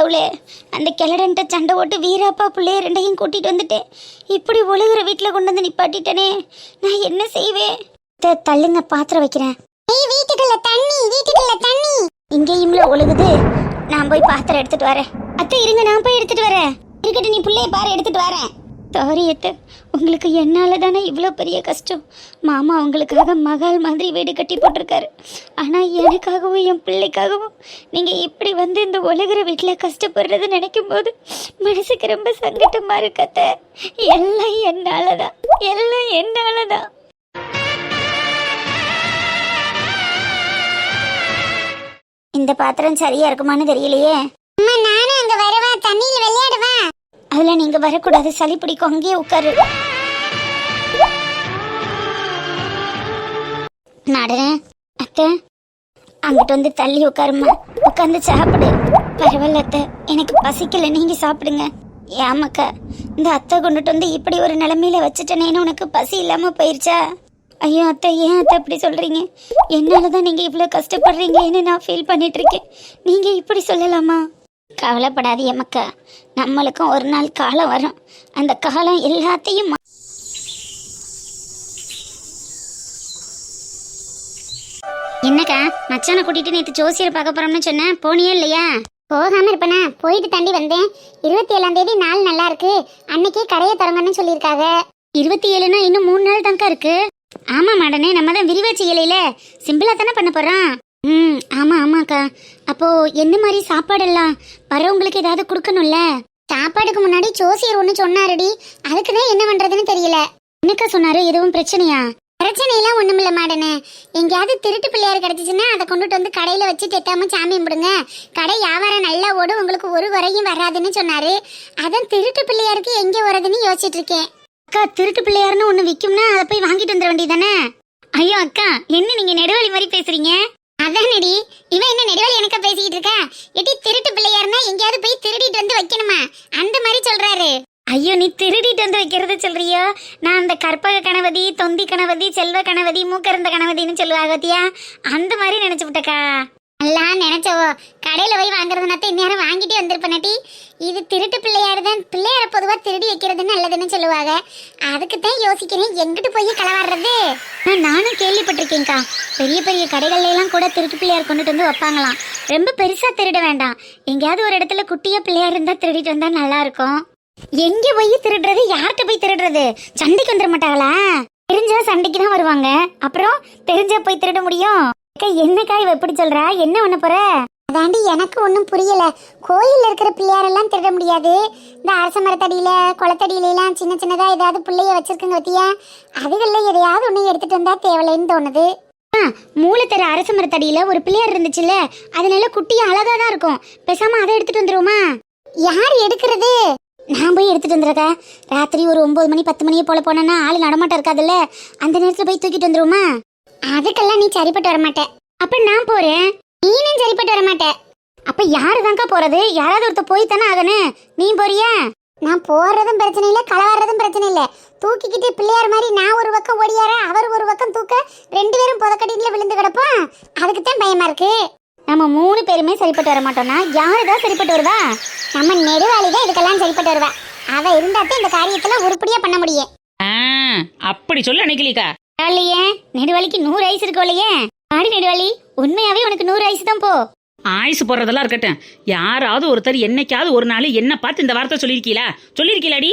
கடவுளே, அந்த கிழடன்ட்ட சண்டை ஓட்டு வீராப்பா பிள்ளைய ரெண்டையும் கூட்டிட்டு வந்துட்டேன். இப்படி ஒழுகுற வீட்டில் கொண்டு வந்து நிப்பாட்டிட்டனே, நான் என்ன செய்வேன்? தள்ளுங்க, பாத்திரம் வைக்கிறேன். வீட்டுக்குள்ள தண்ணி, வீட்டுக்குள்ள தண்ணி. இங்கேயும்ல ஒழுகுது. நான் போய் பாத்திரம் எடுத்துட்டு வரேன். அத்தை இருங்க, நான் போய் எடுத்துட்டு வரேன். இருக்கட்டும், நீ பிள்ளைய பாரு, எடுத்துட்டு வரேன். சாரி அத்தை, உங்களுக்கு என்னால தானே இவ்வளோ பெரிய கஷ்டம். மாமா அவங்களுக்காக மகால் மாதிரி வீடு கட்டி போட்டிருக்காரு. ஆனால் எனக்காகவும் என் பிள்ளைக்காகவும் நீங்கள் இப்படி வந்து இந்த உலகிற வீட்டில் கஷ்டப்படுறது நினைக்கும் போது மனசுக்கு ரொம்ப சங்கட்டமாக இருக்கு அத்தை. எல்லாம் என்னால தான், எல்லாம் என்னால தான். இந்த பாத்திரம் சரியா இருக்குமான்னு தெரியலையே. நானும் அங்க வரவா, தண்ணியில விளையாடுவா. அதுல நீங்க வரக்கூடாது, சளி பிடிக்கும், அங்கேயே உட்காரு. நடனே அத்தை, அங்கிட்டு வந்து தள்ளி உட்காருமா, உட்காந்து சாப்பிடு. பரவாயில்ல அத்தை, எனக்கு பசிக்கல, நீங்க சாப்பிடுங்க. ஏமாக்கா, இந்த அத்தை கொண்டுட்டு வந்து இப்படி ஒரு நிலைமையில வச்சுட்டேனேன்னு உனக்கு பசி இல்லாம போயிருச்சா? ஐயோ அத்தை, ஏன் அத்தை இப்படி சொல்றீங்க? என்னாலதான் நீங்க இவ்வளவு கஷ்டப்படுறீங்கன்னு நான் ஃபீல் பண்ணிட்டு இருக்கேன். நீங்க இப்படி சொல்லலாமா? கவலைப்படாதீ மக்கா, நம்மளுக்கும் ஒரு நாள் காலம் வரும். அந்த காலம் எல்லாத்தையும் என்னக்கா, மச்சானை கூட்டிட்டு நேற்று ஜோசியர் பார்க்க போறோம்னு சொன்னேன், போனியே இல்லையா? போகாம இருப்பேனா, போயிட்டு தாண்டி வந்தேன். 27ஆம் தேதி நாள் நல்லா இருக்கு, அன்னைக்கே கடையை திறங்கன்னு சொல்லியிருக்காங்க. 27னா இன்னும் 3 நாள் தான்க்கா இருக்கு. ஆமா மாடனே, நம்ம தான் விரிவா செய்யலையில, சிம்பிளா தானே பண்ண போறோம். ஆமா ஆமாக்கா. அப்போ என்ன மாதிரி சாப்பாடெல்லாம் வரவங்களுக்கு ஏதாவது கொடுக்கணும்ல? சாப்பாடுக்கு முன்னாடி ஜோசியர் ஒண்ணு சொன்னாருடி, அதுக்குதான் என்ன பண்றதுன்னு தெரியல. என்னக்கா சொன்னாரு? எதுவும் பிரச்சனையா? பிரச்சனையெல்லாம் ஒண்ணுமில்ல மாடனே, எங்கேயாவது திருட்டு பிள்ளையார் கிடைச்சிச்சுன்னா அதை கொண்டுட்டு வந்து கடையில வச்சு தெத்தாம சாமி கும்பிடுங்க, கடை வியாபாரம் நல்லா ஓடும், உங்களுக்கு ஒரு குறையும் வராதுன்னு சொன்னாரு. அதான் திருட்டு பிள்ளையாருக்கு எங்க வரதுன்னு யோசிச்சுட்டு இருக்கேன். அக்கா, திருட்டு பிள்ளையாருன்னு ஒண்ணு விக்கும்னா அதை போய் வாங்கிட்டு வந்துட வேண்டியதானே? ஐயோ அக்கா, என்ன நீங்க நெடுவழி மாதிரி பேசுறீங்க? அதானடி, இவன் என்ன நெடுவழி எனக்கா பேசிக்கிட்டு இருக்கா? எட்டி திருட்டு பிள்ளையாருன்னா எங்கேயாவது போய் திருடிட்டு வந்து வைக்கணுமா, அந்த மாதிரி சொல்றாரு. ஐயோ, நீ திருடிட்டு வந்து வைக்கிறத சொல்றியோ? நான் அந்த கற்பக கணபதி, தொந்தி கணபதி, செல்வ கணபதி, மூக்கருந்த கணபதினு சொல்லுவாங்க பத்தியா, அந்த மாதிரி நினைச்சு விட்டக்கா. எல்லாம் நினைச்சவோ, கடையில போய் வாங்குறதுனாத்த இந்நேரம் வாங்கிட்டே வந்திருப்பேனாட்டி. இது திருட்டு பிள்ளையாரு தான், பிள்ளையார பொதுவா திருடி வைக்கிறது நல்லதுன்னு சொல்லுவாங்க. அதுக்குத்தான் யோசிக்கிறேன், எங்கிட்டு போய் களவாடுறது. நானும் கேள்விப்பட்டிருக்கேன்க்கா, பெரிய பெரிய கடைகள்ல எல்லாம் கூட திருட்டு பிள்ளையார் கொண்டுட்டு வந்து வைப்பாங்களாம். ரொம்ப பெருசா திருட வேண்டாம், எங்கேயாவது ஒரு இடத்துல குட்டியா பிள்ளையார் இருந்தா திருடிட்டு வந்தா நல்லா இருக்கும். எங்க போய் திருடுறது? யார்கிட்ட போய் திருடுறது? சண்டைக்கு வந்துட மாட்டாங்களா? தெரிஞ்சா சண்டைக்கு தான் வருவாங்க, அப்புறம் தெரிஞ்சா போய் திருட முடியும். என்னக்கா இவ எப்படி சொல்றா? என்ன பண்ண போற? அதாண்டி எனக்கு ஒன்றும் புரியல. கோயில்ல இருக்கிற பிள்ளையாரெல்லாம் திருட முடியாது, இந்த அரச மரத்தடியில குளத்தடியில எல்லாம் சின்ன சின்னதா ஏதாவது பிள்ளைய வச்சிருக்குங்க பத்தியா, அதுகள்ல எதையாவது ஒண்ணு எடுத்துட்டு வந்தா தேவலைன்னு தோணுது. மூலத்தர அரச மரத்தடியில ஒரு பிள்ளையார் இருந்துச்சுல்ல, அதனால குட்டியா அழகா தான் இருக்கும், பேசாம அதை எடுத்துட்டு வந்துருவோமா? யார் எடுக்கிறது? நான் போய் எடுத்துட்டு வந்துருக்கா. ராத்திரி ஒரு 9 மணி 10 மணியை போல போனா ஆளு நடமாட்டம் இருக்காதுல்ல, அந்த நேரத்துல போய் தூக்கிட்டு வந்துருவோமா? அதுக்கெல்லாம் நீ சரிப்பட்டு வரமாட்ட. அப்ப நான் போறேன், நீனும் சரிப்பட்டு வரமாட்ட. அப்ப யாருதான்க்கா போறது? யாராவது ஒருத்த போய் தானே ஆகணும். நீ போறியா? நான் போறதும் பிரச்சனை இல்ல, களவாடுறதும் பிரச்சனை இல்ல. தூக்கிக்கிட்டு பிள்ளையார் மாதிரி நான் ஒரு பக்கம் ஓடியார, அவர் ஒரு பக்கம் தூக்க, 2 பேரும் புதக்கடியில விழுந்து கிடப்போம். அதுக்குத்தான் பயமா இருக்கு. நம்ம 3 பேருமே சரிப்பட்டு வர மாட்டோம்னா யாருதான் சரிப்பட்டு வருவா? நம்ம நெடுவாளிதான் இதுக்கெல்லாம் சரிப்பட்டு வருவா. அவ இருந்தாத்தான் இந்த காரியத்துல உருப்படியா பண்ண முடியும். அப்படி சொல்ல நினைக்கலிக்கா. இல்லையே, நெடுவாளிக்கு 100 வயசு இருக்கும் இல்லையே. ஆடி நெடுவாளி, உண்மையாவே உனக்கு 100 வயசு தான் போ. ஆயுசு போடுறதெல்லாம் இருக்கட்டும், யாராவது ஒருத்தர் என்னைக்காவது ஒரு நாள் என்ன பார்த்து இந்த வார்த்தை சொல்லிருக்கீளாடி?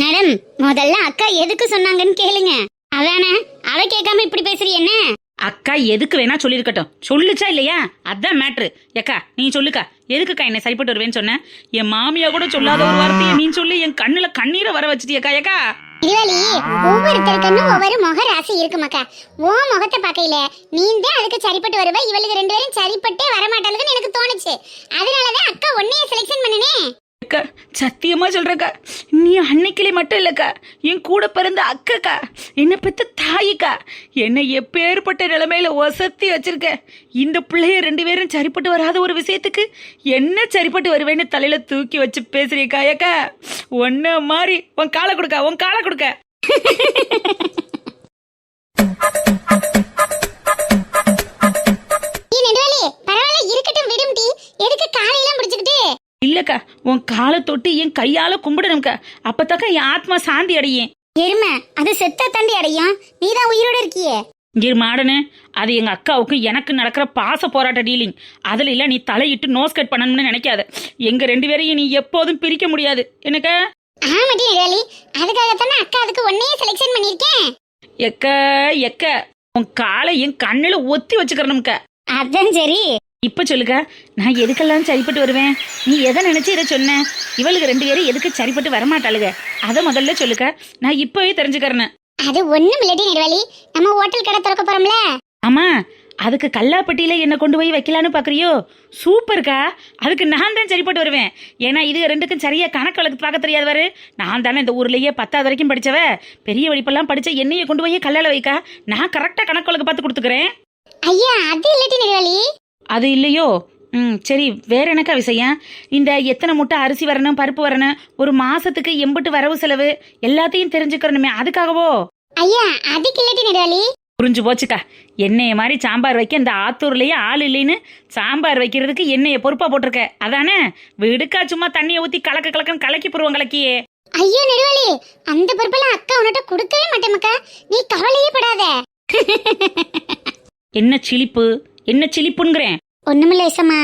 மேடம், முதல்ல அக்கா எதுக்கு சொன்னாங்கன்னு கேளுங்க. அதானே, அவ கேட்காம இப்படி பேசுறீ என்ன? அக்கா எதுக்கு வேணா சொல்லிருக்கட்டும், சொல்லுச்சா இல்லையா அதான் மேட்ரு. ஏக்கா நீ சொல்லுக்கா, எதுக்குக்கா என்ன சரிப்பட்டு வருவேன்னு சொன்ன? என் மாமியா கூட சொல்லாத ஒரு வார்த்தையை நீ சொல்லி என் கண்ணுல கண்ணீரை வர வச்சுட்டியக்கா. ஏக்கா இருவலி, ஒவ்வொருத்தருக்கும் ஒவ்வொரு முக ராசி இருக்குமாக்கா. ஓ முகத்தை பார்க்கையில நீந்தே அதுக்கு சரிப்பட்டு வருவ, இவளுக்கு 2 பேரும் சரிப்பட்டே வரமாட்டாளுன்னு எனக்கு தோணுச்சு. அதனாலதான் அக்கா உன்னைய செலக்ஷன் பண்ணனே. அக்கா சத்தியமா சொல்றக்கா, நீ அன்னைக்கிளி மட்டும் இல்லக்கா, என் கூட பிறந்த அக்கா, என்னை பெத்த தாயிக்கா. என்னை எப்பேற்பட்ட நிலைமையில ஒசத்தி வச்சிருக்க. இந்த பிள்ளைய 2 பேரும் சரிப்பட்டு வராத ஒரு விஷயத்துக்கு என்ன சரிப்பட்டு வருவேன்னு தலையில தூக்கி வச்சு பேசுறீக்கா. ஏக்கா ஒன்ன மாதிரி உன் காலை கொடுக்க. பரவாயில்ல இருக்கட்டும், விடும் டி. எதுக்கு காலையெல்லாம் பிடிச்சுக்கிட்டு? இல்லக்கா உன் காலை தொட்டு என் கையால கும்பிடணும்க்கா. அப்பதாக்கா என் ஆத்மா சாந்தி அடையும். எருமை அது செத்த தண்டி அடையும், நீதான் உயிரோட இருக்கியே. இங்கே மாடனு, அது எங்க அக்காவுக்கு எனக்கு நடக்கிற பாச போராட்ட டீலிங். அதுல இல்ல நீ தலையிட்டு நோஸ் கட் பண்ணணும்னு நினைக்காத. எங்க 2 பேரையும் நீ எப்போதும் பிரிக்க முடியாது எனக்கு. ஆமாட்டி நெடுவாளி, அதுக்காகத்தானே அக்கா அதுக்கு ஒன்னையே செலக்ஷன் பண்ணிருக்கேன். எக்க எக்க உன் காலை என் கண்ணுல ஒத்தி வச்சுக்கிறணும்க்கா. அதான் சரி. இப்ப சொல்லுக்கா, நான் எதுக்கெல்லாம் சரிப்பட்டு வருவேன்? நீ எதை நினைச்சு இதை சொன்ன? இவளுக்கு 2 பேரும் எதுக்கு சரிப்பட்டு வரமாட்டாளுங்க? அதை முதல்ல சொல்லுக்கா, நான் இப்பவே தெரிஞ்சுக்கிறேன். அது ஒண்ணும் இல்லடி நெடுவாளி, நம்ம ஹோட்டல் கடை திறக்க போறோம்ல. ஆமா, அதுக்கு கல்லாப்பட்டியில என்ன கொண்டு போய் வைக்கலான்னு பாக்குறியோ? சூப்பர்க்கா, அதுக்கு நான் தான் சரிப்பட்டு வருவேன். ஏன்னா இது 2க்கும் சரியா கணக்கு வழக்கு பார்க்க தெரியாது. வரு, நான் தானே இந்த ஊர்லயே 10வது வரைக்கும் படிச்சவ. பெரிய படிப்பெல்லாம் படிச்ச என்னைய கொண்டு போய் கல்லால வைக்கா, நான் கரெக்டா கணக்கு வழக்கு பார்த்து கொடுத்துக்கிறேன். ஐயா அது இல்லடி நெடுவாளி. அது இல்லையோ? சரி, வேற என்னக்கா விஷயம்? இந்த எத்தனை மூட்டை அரிசி வரணும், பருப்பு வரணும், ஒரு மாசத்துக்கு எம்பிட்டு வரவு செலவு எல்லாத்தையும் தெரிஞ்சுக்கிறணுமே, அதுக்காகவோ? ஐயா அதுக்கு இல்லடி நெடுவாளி. புரிஞ்சு போச்சுக்கா. என்னைய மாதிரி சாம்பார் வைக்க இந்த ஆத்தூர்லயே ஆள் இல்லைன்னு சாம்பார் வைக்கிறதுக்கு என்னைய பொறுப்பா போட்டிருக்க, அதானே? வீடுக்கா சும்மா தண்ணியை ஊத்தி கலக்க கலக்கன்னு கலக்கி போடுவோம் கலக்கியே. ஐயோ நெடுவாளி, அந்த பொறுப்பெல்லாம் அக்கா உன்கிட்ட கொடுக்கவே மாட்டேமக்கா, நீ கவலையே படாத. என்ன சிலிப்பு, என்ன சிலிப்புங்கிறேன்? ஒண்ணுமில்ல ஏசம்மா.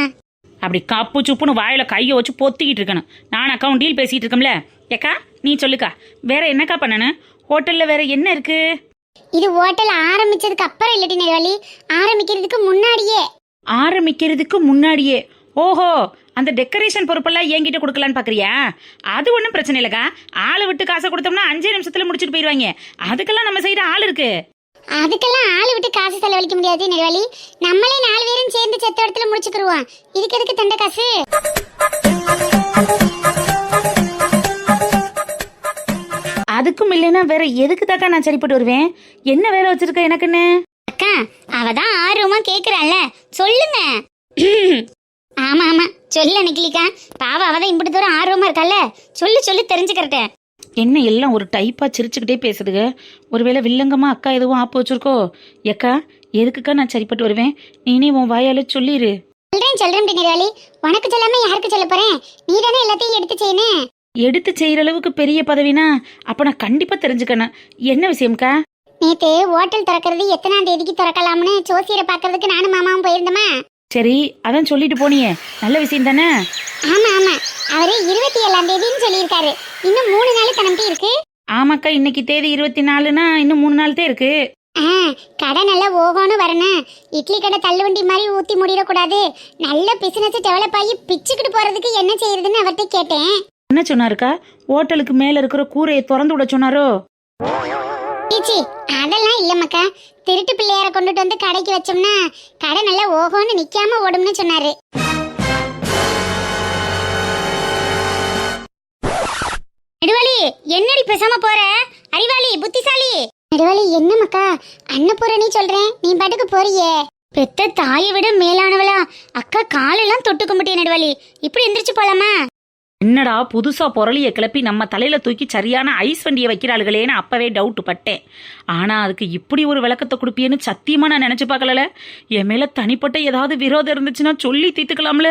அப்படி காப்பு சுப்புன்னு வாயில கையை வச்சு பொத்திக்கிட்டு இருக்கணும். நான் அக்காவும் டீல் பேசிட்டு இருக்கோம்ல. ஏக்கா நீ சொல்லுக்கா, வேற என்னக்கா பண்ணணும்? ஹோட்டல்ல வேற என்ன இருக்கு? இது ஹோட்டல் ஆரம்பிச்சதுக்கு அப்புறம் இல்லடி நெடுவாளி, ஆரம்பிக்கிறதுக்கு முன்னாடியே. ஆரம்பிக்கிறதுக்கு முன்னாடியே? ஓஹோ, அந்த டெக்கரேஷன் பொறுப்பெல்லாம் என்கிட்ட கொடுக்கலான்னு பாக்குறியா? அது ஒன்றும் பிரச்சனை இல்லைக்கா. ஆளை விட்டு காசை கொடுத்தோம்னா 5 நிமிஷத்துல முடிச்சுட்டு போயிடுவாங்க. அதுக்கெல்லாம் நம்ம சைடு ஆள் இருக்கு. அதுக்கெல்லாம் ஆள் விட்டு காசு செலவழிக்க முடியாது நெடுவாளி, நம்மளே 4 பேரும் சேர்ந்து செத்த இடத்துல முடிச்சுக்கிருவோம். இதுக்கு எதுக்கு தண்ட காசு? அதுக்கும் இல்லைன்னா வேற எதுக்கு தாக்கா நான் சரிப்பட்டு வருவேன்? என்ன வேலை வச்சிருக்க எனக்குன்னு? அக்கா அவதான் ஆர்வமா கேக்குறாள்ல, சொல்லுங்க. ஆமா ஆமா சொல்லு நிக்கிலிக்கா, பாவ அவதான் இப்படி தூரம் ஆர்வமா இருக்கால, சொல்லு சொல்லு தெரிஞ்சுக்கிறேன். என்ன எல்லாம் ஒரு டைப்பா சிரிச்சுக்கிட்டே பேசுதுங்க. ஒருவேளை வில்லங்கமா அக்கா எதுவும் ஆப்பு வச்சிருக்கோ? ஏக்கா எதுக்குக்கா நான் சரிப்பட்டு வருவேன்? நீனே உன் வாயால சொல்லிரு. சொல்றேன் நெடுவாளி, உனக்கு சொல்லாம யாருக்கு சொல்ல போறேன்? நீ தானே எல்லாத்தையும் எடுத்து செய்யணும். எடுத்து செய்யற அளவுக்கு பெரிய பதவினா அப்ப நான் கண்டிப்பா தெரிஞ்சுக்கணும். என்ன விஷயம்க்கா? நேத்து ஹோட்டல் திறக்கிறது எத்தனாம் தேதிக்கு திறக்கலாம்னு ஜோசியரை பாக்குறதுக்கு நானும் மாமாவும் போயிருந்தோமா. சரி, அதான் சொல்லிட்டு போனியே, நல்ல விஷயம் தானே? ஆமா ஆமா, அவரு 27ஆம் தேதின்னு சொல்லியிருக்காரு. இன்னும் 3 நாள் கணக்கு இருக்கு. ஆமாக்கா, இன்னைக்கு தேதி 24னா இன்னும் 3 நாள் தான் இருக்கு. கடை நல்லா ஓகோன்னு வரணும். இட்லி கடை தள்ளுவண்டி மாதிரி ஊத்தி முடிடக்கூடாது. நல்ல பிசினஸ் டெவலப் ஆகி பிச்சுக்கிட்டு போறதுக்கு என்ன செய்யறதுன்னு அவர்கிட்ட கேட்டேன். என்ன சொன்னாருக்கா? ஹோட்டலுக்கு மேல இருக்கிற கூரையை திறந்து விட சொன்னாரோ? ஈச்சி அதெல்லாம் இல்ல மக்கா, திருட்டு பிள்ளையார கொண்டுட்டு வந்து கடைக்கு வச்சோம்னா கடை நல்லா ஓகோன்னு நிக்காம ஓடும்னு சொன்னாரு. நெடுவாளி என்னடி பேசாம போற? அறிவாளி புத்திசாலி. நெடுவாளி என்ன மக்கா, அன்னபூரணி சொல்றேன், நீ பாட்டுக்கு போறியே. பெத்த தாயை விட மேலானவளா? அக்கா காலெல்லாம் தொட்டு கும்பிட்டே நெடுவாளி, இப்படி எந்திரிச்சு போலாமா? என்னடா புதுசா பொருளிய கிளப்பி நம்ம தலையில தூக்கி சரியான ஐஸ் வண்டியை வைக்கிறாளுகளேன்னு அப்பவே டவுட் பட்டேன். ஆனா அதுக்கு இப்படி ஒரு விளக்கத்தை கொடுப்பியேன்னு சத்தியமா நான் நினைச்சு பார்க்கல. என் மேல தனிப்பட்ட ஏதாவது விரோதம் இருந்துச்சுன்னா சொல்லி தீர்த்துக்கலாம்ல.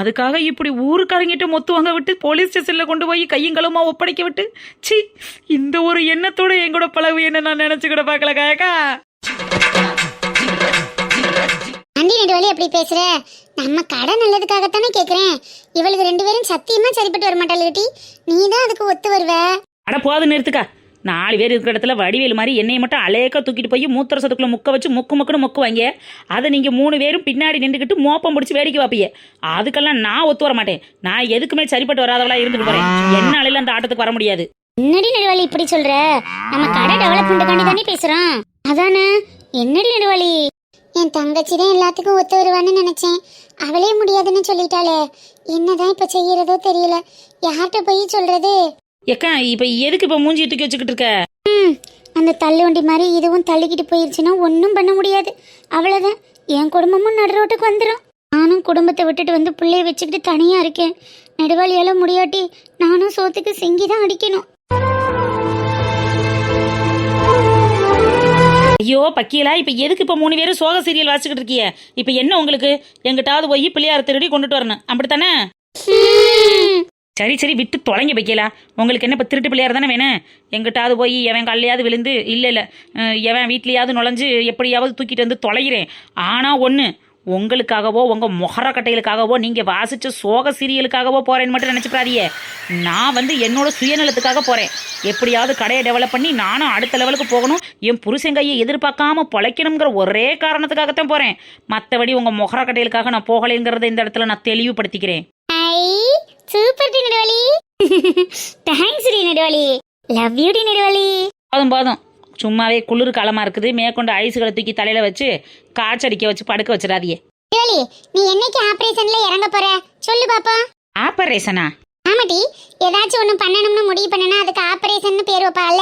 அதுக்காக இப்படி ஊருக்காரங்கிட்ட மொத்து வாங்க விட்டு போலீஸ் ஸ்டேஷன்ல கொண்டு போய் கையங்களுமா ஒப்படைக்க விட்டு, சி, இந்த ஒரு எண்ணத்தோட எங்கூட பழகுவேன்னு நான் நினைச்சு கூட பார்க்கல காயக்கா. அண்டி நெடுவாளி அப்படி பேசுற? நம்ம கடை நல்லதுக்காகத்தானே கேக்குறேன். இவளுக்கு 2 பேரும் சத்தியமா சரிப்பட்டு வர மாட்டாளுடி, நீ தான் அதுக்கு ஒத்து வருவ. அட போது நிறுத்துக்கா. 4 பேர் இருக்கிற இடத்துல வடிவேல் மாதிரி என்னையை மட்டும் அலையக்கா தூக்கிட்டு போய் மூத்திர சத்துக்குள்ள முக்க வச்சு முக்குன்னு முக்குவாங்க. அதை நீங்க 3 பேரும் பின்னாடி நின்றுக்கிட்டு மோப்பம் பிடிச்சி வேடிக்கை வைப்பீங்க. அதுக்கெல்லாம் நான் ஒத்து வர மாட்டேன். நான் எதுக்குமே சரிப்பட்டு வராதவளா இருந்துட்டு போறேன். என்னால அந்த ஆட்டத்துக்கு வர முடியாது. என்னடி நெடுவாளி இப்படி சொல்ற? நம்ம கடை டெவலப்மெண்ட்டுக்காண்டி தானே பேசுறோம், அதானே? என்னடி நெடுவாளி, என் தங்கச்சி தான் எல்லாத்துக்கும் ஒத்து வருவான்னு நினைச்சேன், அவளே முடியாதுன்னு சொல்லிட்டாளே. என்னதான் இப்ப செய்யறதோ தெரியல, யார்கிட்ட போய் சொல்றது? ஏக்கா இப்ப எதுக்கு இப்ப மூஞ்சி தூக்கி வச்சுக்கிட்டு இருக்க? அந்த தள்ளு வண்டி மாதிரி இதுவும் தள்ளிக்கிட்டு போயிருச்சுன்னா ஒன்றும் பண்ண முடியாது. அவ்வளவுதான், என் குடும்பமும் நடுரோட்டுக்கு வந்துடும். நானும் குடும்பத்தை விட்டுட்டு வந்து பிள்ளைய வச்சுக்கிட்டு தனியா இருக்கேன். நெடுவாளியால முடியாட்டி நானும் சோத்துக்கு செங்கிதான் அடிக்கணும். ஐயோ பக்கியலா, இப்ப எதுக்கு இப்ப 3 பேரும் சோக சீரியல் வாசிச்சுக்கிட்டு இருக்கிய? இப்ப என்ன உங்களுக்கு? எங்கிட்டாவது போய் பிள்ளையார திருடி கொண்டுட்டு வரணும், அப்படித்தானே? சரி சரி விட்டு தொலைங்க வைக்கலாம். உங்களுக்கு என்ன இப்போ திருட்டு பிள்ளையார் தானே வேணும்? எங்கிட்டாவது போய் எவன் கல்லையாவது விழுந்து இல்லை எவன் வீட்லையாவது நுழைஞ்சு எப்படியாவது தூக்கிட்டு வந்து தொலைகிறேன். ஆனால் ஒன்று, உங்களுக்காகவோ உங்கள் மொகரக்கட்டைகளுக்காகவோ நீங்கள் வாசித்த சோக சீரியலுக்காகவோ போகிறேன்னு மட்டும் நினச்சிப்பாதியே. நான் வந்து என்னோட சுயநலத்துக்காக போகிறேன். எப்படியாவது கடையை டெவலப் பண்ணி நானும் அடுத்த லெவலுக்கு போகணும், என் புருஷன் கையை எதிர்பார்க்காம பொழைக்கணுங்கிற ஒரே காரணத்துக்காகத்தான் போகிறேன். மற்றபடி உங்கள் மொகரக்கட்டைகளுக்காக நான் போகலைங்கிறத இந்த இடத்துல நான் தெளிவுபடுத்திக்கிறேன். சூப்பர் டி நெடுவலி. தேங்க்ஸ் டி நெடுவலி. லவ் யூ டி நெடுவலி. போதும் போதும், சும்மாவே குளிர் காலமாக இருக்குது. மேற்கொண்டு ஐஸுகளை தூக்கி தலையில் வச்சு காய்ச்சடிக்க வச்சு படுக்க வச்சிடாதியே. நெடுவலி, நீ என்னைக்கு ஆபரேஷன்ல இறங்க போற சொல்லு பாப்பா. ஆப்பரேஷனா? ஆமாடி, ஏதாச்சும் ஒன்று பண்ணணும்னு முடிவு பண்ணனா அதுக்கு ஆபரேஷன் பேர் வைப்பால,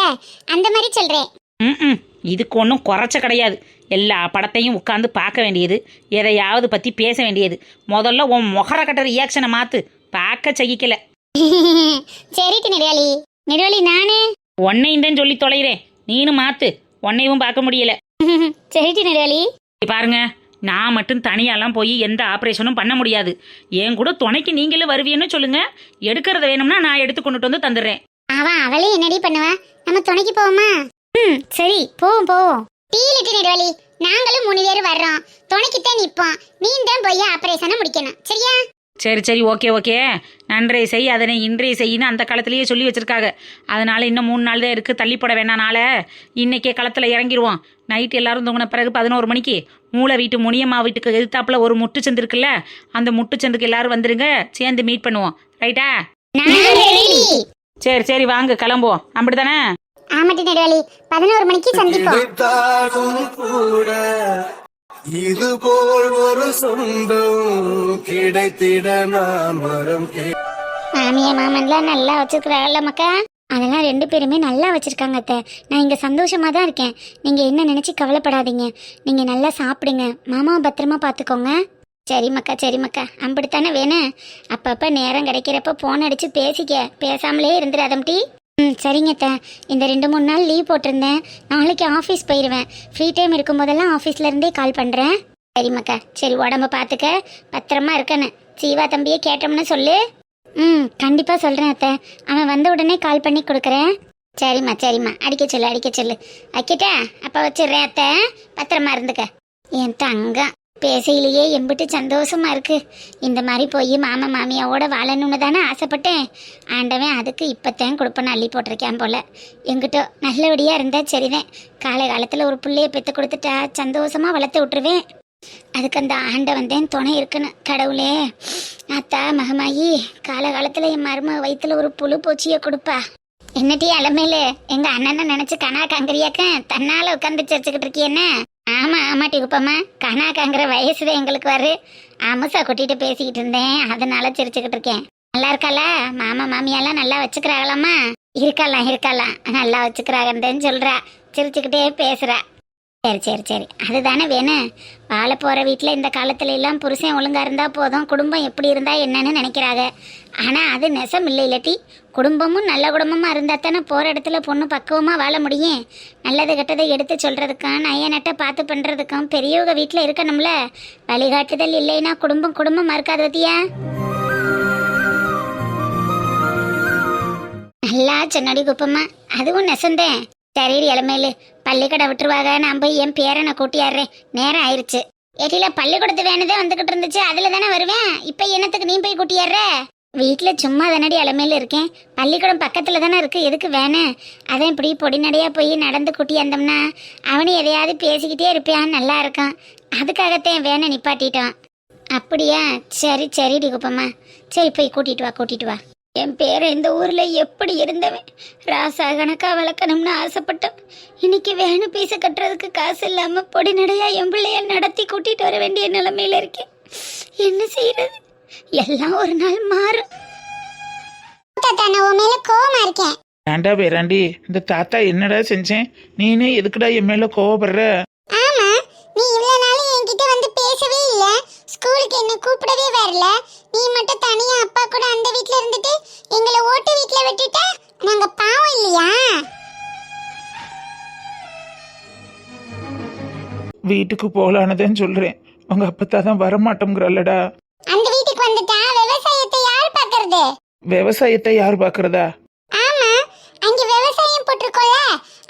அந்த மாதிரி சொல்றேன். ம், இதுக்கு ஒன்றும் குறைச்ச கிடையாது. எல்லா படத்தையும் உட்காந்து பார்க்க வேண்டியது, எதையாவது பற்றி பேச வேண்டியது. முதல்ல உன் முகரக்கட்ட ரியாக்ஷனை மாற்று. பார்க்க சகிக்கல. சரிட்டு நெடுவலி. நெடுவலி நானு உன்னையும் தான் சொல்லி தொலைகிறேன், நீனும் மாற்று. உன்னையும் பார்க்க முடியல. சரிட்டு நெடுவலி. பாருங்க, நான் மட்டும் தனியாலாம் போய் எந்த ஆப்ரேஷனும் பண்ண முடியாது. என் கூட துணைக்கு நீங்களும் வருவீன்னு சொல்லுங்க. எடுக்கிறத வேணும்னா நான் எடுத்து கொண்டுட்டு வந்து தந்துடுறேன். அவளே என்னடி பண்ணுவா? நம்ம துணைக்கு போவோமா? சரி போவோம். டீலிட்டு நெடுவலி, நாங்களும் 3 பேர் வர்றோம். துணைக்குத்தான் நிப்போம். நீ தான் போய் ஆபரேஷனை முடிக்கணும், சரியா? சரி ஓகே. நன்றைய செய் அதனை இன்றைய செய்யின்னு அந்த காலத்திலேயே சொல்லி வச்சிருக்காங்க. அதனால இன்னும் 3 நாள் தான் இருக்குது. தள்ளிப்பட வேணானால இன்னைக்கே களத்தில் இறங்கிடுவோம். நைட்டு எல்லாரும் தூங்கின பிறகு 11 மணிக்கு மூளை வீட்டு முனியம்மா வீட்டுக்கு எதிர்த்தாப்புல ஒரு முட்டுச்சந்து இருக்குல்ல, அந்த முட்டுச்சந்துக்கு எல்லாரும் வந்துருங்க. சேர்ந்து மீட் பண்ணுவோம். ரைட்டா? சரி வாங்க கிளம்புவோம். அப்படித்தானே? ஆமாட்டி நெடுவலி, 11 மணிக்கு சந்திப்போம். இது போல் ஒரு சொந்தம் கிடைத்திட நான் வரம். மாமியா மாமன்லாம் நல்லா வச்சிருக்கிறாங்கல்ல மக்கா? அதெல்லாம் 2 பேருமே நல்லா வச்சிருக்காங்க அத்தை. நான் இங்க சந்தோஷமா தான் இருக்கேன். நீங்க என்ன நினைச்சு கவலைப்படாதீங்க. நீங்க நல்லா சாப்பிடுங்க. மாமாவை பத்திரமா பாத்துக்கோங்க. சரி மக்கா. அப்படித்தானே வேணும். அப்பப்ப நேரம் கிடைக்கிறப்ப போன் அடிச்சு பேசிக்க. பேசாமலே இருந்துடாதம் டி. சரிங்க அத்தை. இந்த 2-3 நாள் லீவ் போட்டிருந்தேன். நாளைக்கு ஆஃபீஸ் போயிடுவேன். ஃப்ரீ டைம் இருக்கும்போதெல்லாம் ஆஃபீஸ்ல இருந்தே கால் பண்ணுறேன். சரி மக்கா. சரி, உடம்ப பார்த்துக்க, பத்திரமா இருக்கணும். சீவா தம்பியை கேட்டோம்னு சொல்லு. கண்டிப்பாக சொல்கிறேன் அத்தை. அவன் வந்த உடனே கால் பண்ணி கொடுக்குறேன். சரிம்மா. அடிக்க சொல்லு. வைக்கிட்டா? அப்போ வச்சிடுறேன் அத்தை. பத்திரமா இருந்துக்க. என் தங்கம் பேசையிலேயே எம்பிட்டு சந்தோஷமா இருக்கு. இந்த மாதிரி போய் மாமா மாமியாவோட வாழணும்னு தானே ஆசைப்பட்டேன். ஆண்டவன் அதுக்கு இப்போத்தான் கொடுப்பேன்னு அள்ளி போட்டிருக்கேன் போல. எங்கிட்ட நல்லபடியாக இருந்தா சரிதான். காலத்தில் ஒரு பிள்ளைய பெற்று கொடுத்துட்டா சந்தோஷமா வளர்த்து விட்டுருவேன். அதுக்கு அந்த ஆண்டவன் தான் துணை இருக்கணும். கடவுளே, அத்தா மகமாயி காலத்தில் என் மரும வயிற்றுல ஒரு புழு பூச்சியை கொடுப்பா. என்னட்டி அலமேலு, எங்க அண்ணனை நினைச்சு கனா காங்கிரியாக்க தன்னால உட்காந்து சிரிச்சுக்கிட்டு இருக்கியஎன்ன? ஆமாட்டி குப்பம்மா, கனா காங்கிற வயசுதான் எங்களுக்கு வரு. அமுசா கொட்டிட்டு பேசிக்கிட்டு இருந்தேன், அதனால சிரிச்சுக்கிட்டு இருக்கேன். நல்லா இருக்காளா? மாமா மாமியெல்லாம் நல்லா வச்சுக்கிறாங்களாம்மா? இருக்கலாம் நல்லா வச்சுக்கிறாங்கன்னு சொல்றா. சிரிச்சுக்கிட்டே பேசுறா. சரி அதுதானே வேணும். வாழ போற வீட்டில் இந்த காலத்துல எல்லாம் புருஷன் ஒழுங்கா இருந்தா போதும், குடும்பம் எப்படி இருந்தா என்னன்னு நினைக்கிறாங்க. ஆனா அது நெசம் இல்லை இல்லட்டி. குடும்பமும் நல்ல குடும்பமா இருந்தா தானே போற இடத்துல பொண்ணு பக்குவமா வாழ முடியும். நல்லது கெட்டதை எடுத்து சொல்றதுக்கும் நய நட்டை பார்த்து பண்றதுக்கும் பெரியவங்க வீட்டில் இருக்கணும்ல. வழிகாட்டுதல் இல்லைன்னா குடும்பமா இருக்காது பத்தியா? நல்லா சொன்னடி குப்பம்மா, அதுவும் நெசந்தேன். சரிடி இளமேலு, பள்ளிக்கூடம் விட்டுருவாங்க. நான் போய் என் பேரனை கூட்டியாடுறேன். நேரம் ஆயிடுச்சு. ஏட்டில பள்ளிக்கூடத்து வேணுதே வந்துகிட்டு இருந்துச்சு, அதுல தானே வருவேன். இப்ப என்னத்துக்கு நீ போய் கூட்டியாடுற? வீட்டுல சும்மா தானடி இளமேல இருக்கேன். பள்ளிக்கூடம் பக்கத்துல தானே இருக்கு, எதுக்கு வேணும்? அதான் இப்படி பொடி நடையா போய் நடந்து கூட்டியாந்தோம்னா அவனு எதையாவது பேசிக்கிட்டே இருப்பான், நல்லா இருக்கான். அதுக்காகத்தான் வேணை நிப்பாட்டிட்டான். அப்படியா? சரிடி குப்பம்மா. சரி போய் கூட்டிட்டு வா. என் பேரை இந்த ஊர்ல எப்படி இருந்தவன் ராசா கணக்கா வளர்க்கணும்னு ஆசைப்பட்டோம். இன்னைக்கு வேணு பீச கட்டுறதுக்கு காசு இல்லாம பொடி நடையா என் பிள்ளைய நடத்தி கூட்டிட்டு வர வேண்டிய நிலைமையில இருக்கேன். என்ன செய்யறது? எல்லாம் ஒரு நாள் மாறும். கோவமா இருக்கேன். ஏண்டா பேராண்டி, இந்த தாத்தா என்னடா செஞ்சேன்? நீனே எதுக்குடா என் மேல கோவப்படுற? ஆமா, நீ இவ்வளவு நாள் என்கிட்ட வந்து பேசவே இல்ல. ஸ்கூலுக்கு என்ன கூப்பிடவே வரல. நீ மட்டும் தனியா அப்பா கூட அந்த வீட்ல இருந்துட்டு எங்களை ஓட்டு வீட்ல விட்டுட்ட. நாங்க பாவம் இல்லையா? வீட்டுக்கு போலானதுன்னு சொல்றேன். உங்க அப்பத்தா தான் வரமாட்டோங்கிறல்லடா. அந்த வீட்டுக்கு வந்துட்டா விவசாயத்தை யார் போறது? விவசாயத்தை யார் பாக்குறதா? ஆமா, அங்க விவசாயம் போட்டிருக்கோல,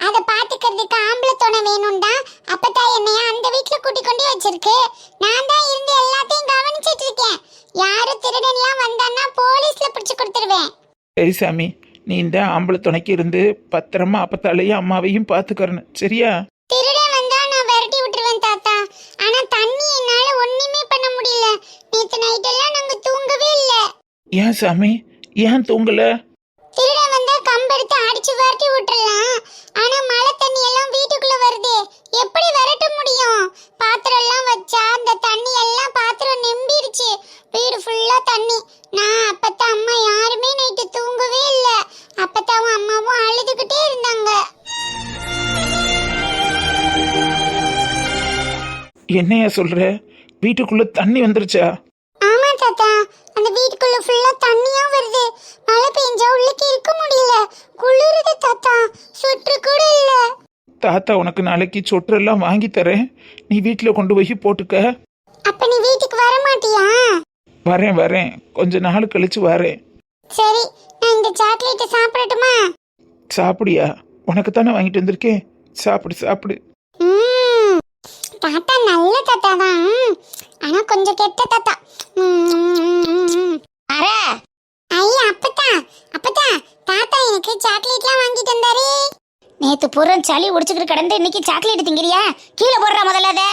அத பாத்துக்கிறதுக்கு ஆம்பளை துணை வேணும்டா. அப்பதான் என்னைய அந்த வீட்டுல கூட்டி கொண்டு வச்சிருக்கு. நான் தான் இருந்து எல்லாத்தையும் கவனிச்சிட்டு இருக்கேன். யாரு திருடன்லாம் வந்தான்னா போலீஸ்ல பிடிச்சு கொடுத்துருவேன். சரி சாமி, நீ இந்த ஆம்பளை துணைக்கு இருந்து பத்திரமா அப்பத்தாலையும் அம்மாவையும் பாத்துக்கறணும், சரியா? திருடன் வந்தா நான் விரட்டி விட்டுருவேன் தாத்தா. ஆனா தண்ணி என்னால ஒண்ணுமே பண்ண முடியல. நேத்து நைட் எல்லாம் நாங்க தூங்கவே இல்ல. ஏன் சாமி, ஏன் தூங்கல? திருடன் வந்தா கம்பெடுத்து அடிச்சு விரட்டி விட்டுறலாம். ஆனா மழை தண்ணி எல்லாம் வீட்டுக்குள்ள வருது, எப்படி விரட்ட முடியும்? பாத்திரம் எல்லாம் வச்சா அந்த தண்ணி எல்லாம் பாத்திரம் நெம்பிடுச்சு. வீடு ஃபுல்லா தண்ணி. நான் அப்பத்தான் அம்மா யாருமே நைட்டு தூங்கவே இல்ல. அப்பத்தாவும் அம்மாவும் அழுதுகிட்டே இருந்தாங்க. என்னையா சொல்ற? வீட்டுக்குள்ள தண்ணி வந்துருச்சா? ஆமா தாத்தா, அந்த வீட்டுக்குள்ள ஃபுல்லா தண்ணியா வருது. மழை பெஞ்சா உள்ளே இருக்க முடியல. குளிருது தாத்தா, சுற்று கூட இல்ல. தாத்தா உனக்கு நாளைக்கு சொற்றெல்லாம் வாங்கி தரேன், நீ வீட்டுல கொண்டு போய் போட்டுக்க. அப்ப நீ வீட்டுக்கு வர மாட்டியா? வரேன் வரேன், கொஞ்ச நாள் கழிச்சு வரேன். சரி, நான் இந்த சாக்லேட் சாப்பிடட்டுமா? சாப்பிடியா? உனக்கு தானே வாங்கிட்டு வந்திருக்கேன், சாப்பிடு சாப்பிடு. தாத்தா நல்ல தாத்தா தான், ஆனா கொஞ்சம் கெட்ட தாத்தா. அர ஐயா, அப்பத்தா அப்பத்தா, தாத்தா எனக்கு சாக்லேட்லாம் வாங்கிட்டு வந்தாரு. நேத்து பூரா சளி உடிச்சுக்கிட்டு கிடந்து இன்னைக்கு சாக்லேட் திங்கிறியா? கீழே போடுறா முதல்ல அத.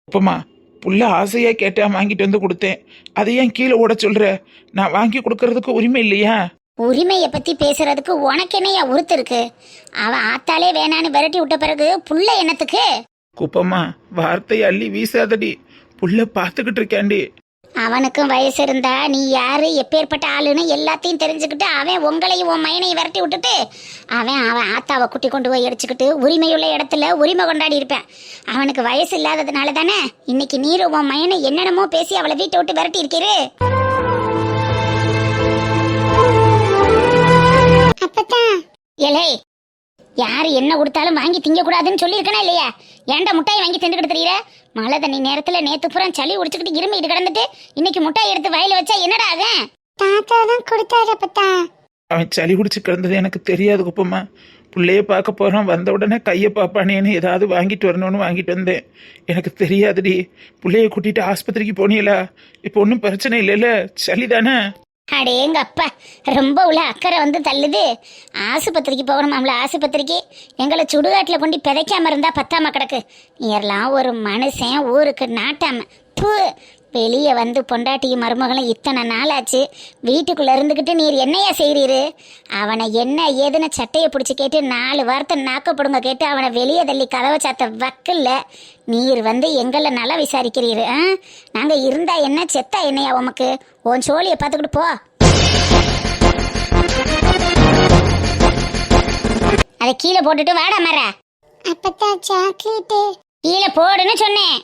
அப்பமா, புள்ள ஆசையா கேட்டா வாங்கிட்டு வந்து கொடுத்தேன், அதை ஏன் கீழே ஓட சொல்ற? நான் வாங்கி கொடுக்கறதுக்கு உரிமை இல்லையா? உரிமையை பத்தி பேசுறதுக்கு உனக்கு என்னையா உறுத்து இருக்கு? அவன் ஆத்தாலே வேணான்னு விரட்டி விட்ட பிறகு புள்ள என்னத்துக்கு? குப்பம்மா, வார்த்தை அள்ளி வீசாதடி, புள்ள பாத்துக்கிட்டு இருக்காண்டி. அவனுக்கும் வயசு இருந்தா நீ யாரு எப்பேற்பட்ட ஆளுன்னு எல்லாத்தையும் தெரிஞ்சுக்கிட்டு அவன் உங்களையும் உன் மையனையும் விரட்டி விட்டுட்டு அவன் ஆத்தாவை குட்டி கொண்டு போய் அடிச்சுக்கிட்டு உரிமையுள்ள இடத்துல உரிமை கொண்டாடி இருப்பேன். அவனுக்கு வயசு இல்லாததுனால தானே இன்னைக்கு நீரு உன் மையனை என்னென்னமோ பேசி அவளை வீட்டை விட்டு விரட்டி இருக்கிறே. அப்பதான் ஏலே, யாரு என்ன கொடுத்தாலும் வாங்கி திங்க கூடாதுன்னு சொல்லியிருக்கனா இல்லையா? ஏன்டா முட்டாய் வாங்கி தின்னுக்கிட்டு தெரியற? மழை தண்ணி நேரத்துல நேத்து புறம் சளி உடிச்சுக்கிட்டு இருமிட்டு கிடந்துட்டு இன்னைக்கு முட்டாய் எடுத்து வயல வச்சா என்னடா ஆகும்? தாத்தா தான் கொடுத்தாரு அப்பத்தா. அவன் சளி குடிச்சு கிடந்தது எனக்கு தெரியாது குப்பம்மா. பிள்ளைய பார்க்க போறான், வந்த உடனே கையை பாப்பானேன்னு ஏதாவது வாங்கிட்டு வரணும்னு வாங்கிட்டு வந்தேன். எனக்கு தெரியாதுடி. பிள்ளைய கூட்டிட்டு ஆஸ்பத்திரிக்கு போனீங்களா? இப்போ ஒன்றும் பிரச்சனை இல்லைல்ல, சளி தானே? அடே எங்க அப்பா, ரொம்ப உள்ள அக்கறை வந்து தள்ளுது. ஆஸ்பத்திரிக்கு போகணுமாம்ல, ஆஸ்பத்திரிக்கு. எங்களை சுடுகாட்டில் கொண்டு பிதைக்காம இருந்தா பத்தாம கிடக்கு. நீரெல்லாம் ஒரு மனுஷன் ஊருக்கு நாட்டாம. பூ, வெளியே வந்து பொண்டாட்டியும் மருமகளும் இத்தனை நாளாச்சு, வீட்டுக்குள்ள இருந்துக்கிட்டு நீர் என்னையா செய்கிறீரு? அவனை என்ன ஏதுன்னு சட்டையை பிடிச்சி கேட்டு 4 வார்த்தை நாக்கப்படுங்க கேட்டு அவனை வெளியே தள்ளி கதவை சாத்த வக்கில்ல. நீர் வந்து எங்களை நல்லா விசாரிக்கிறீரு. நாங்கள் இருந்தா என்ன செத்தா என்னையா உமக்கு? உன் சோழியை பார்த்துக்கிட்டு போ. அதை கீழே போட்டுட்டு வாடா மர. அப்பதான் சாக்லேட்டு கீழே போடுன்னு சொன்னேன்.